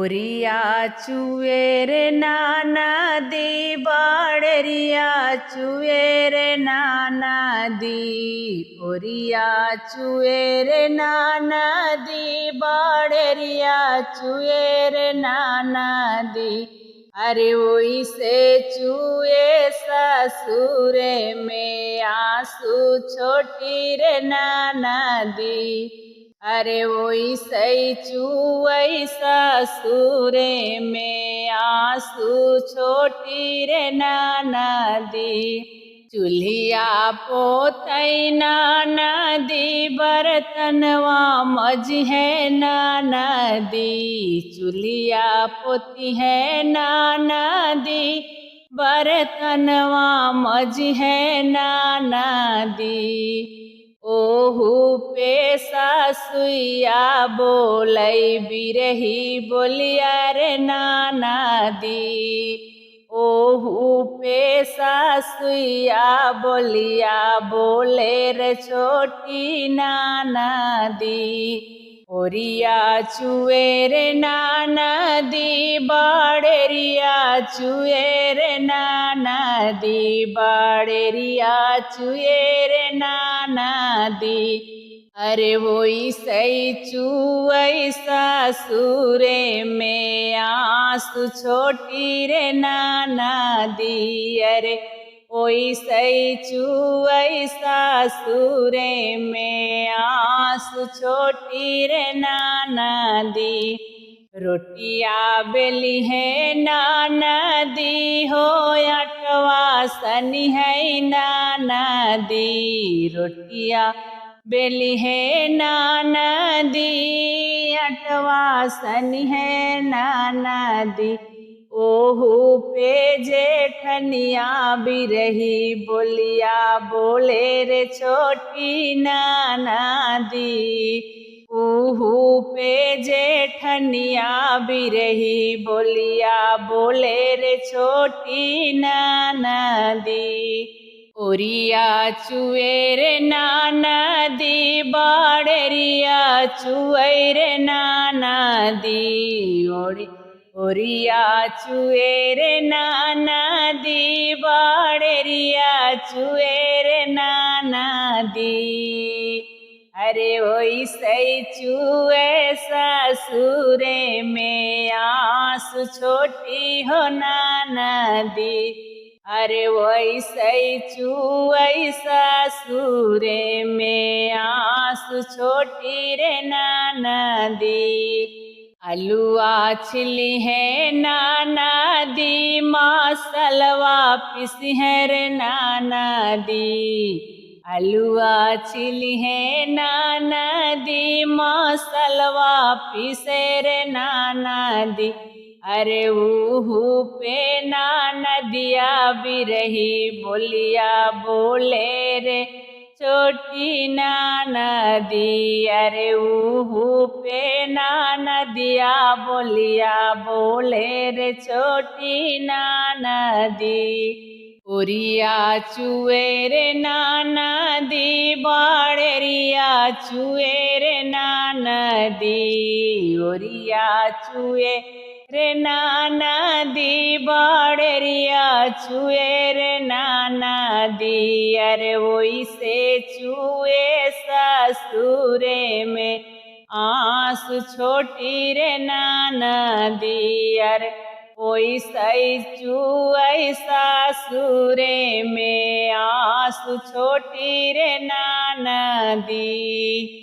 ओरिया चुए रे नाना दी बाड़रिया चुए रे नाना दी। ओरिया चुए रे नाना दी बाड़रिया चुए रे नाना दी। अरे वही से चुए ससुरे में आंसू छोटी रे नाना दी। अरे वही सही चुई ससुरे में आंसू छोटी रे नाना दी। चूल्हिया पोतई नाना दी बर्तनवा मजिहे नाना दी। चूल्हिया पोती है नाना दी बर्तनवा मजिहे नाना दी। ओहू पे सासुइया बोलई बिरही बोलिया रे नाना दी। ओहू पे सासुइया बोलिया बोले रे छोटी नाना दी। ओरिया चुए रे नाना दी बाड़रिया चुए रे नाना दी। बाड़रिया चुए रे नाना दी। अरे वही सही चुई ससुरे में आंसू छोटी रे नाना दी। अरे वही सही चुई ससुरे में आंसू छोटी रे नाना दी। रोटिया बेली है नाना दी हो अटवा सनी है नाना दी। रोटिया बेली है नाना दी अटवा सनी है नाना दी। ओहू पे जेठनिया बिरही बोलिया बोले रे छोटी नाना दी। ओहू पे जेठनिया बिरही बोलिया बोले रे छोटी नाना दी। ओरिया चुए रे नाना दी बाड़रिया चुए रे नाना दी। ओरिया चुए रे नाना दी बाड़रिया चुए रे नाना दी। अरे वही सही चुए ससुरे में आंसू छोटी हो नाना दी। अरे वही सही चुई ससुरे में आंसू छोटी रे नाना दी। अलुआ छिली है नाना दी मसलवा पिसी है रे नाना दी। अलुआ छिली है नाना दी मसलवा पिसे रे नाना दी। अरे ऊहू पे नाना दिया बिरही बोलिया बोले रे छोटी नाना दी। अरे ऊहू पे नाना दिया बोलिया बोले रे छोटी नाना दी। ओरिया चुए रे नाना दी बाड़रिया चुए रे नाना दी। ओरिया चुए रे नाना दी बाड़रिया चुए रे नाना दी। अरे वही से चुए ससुरे में आंसू छोटी रे नाना दी। अरे वही सही चुई ससुरे में आंसू छोटी रे नाना दी।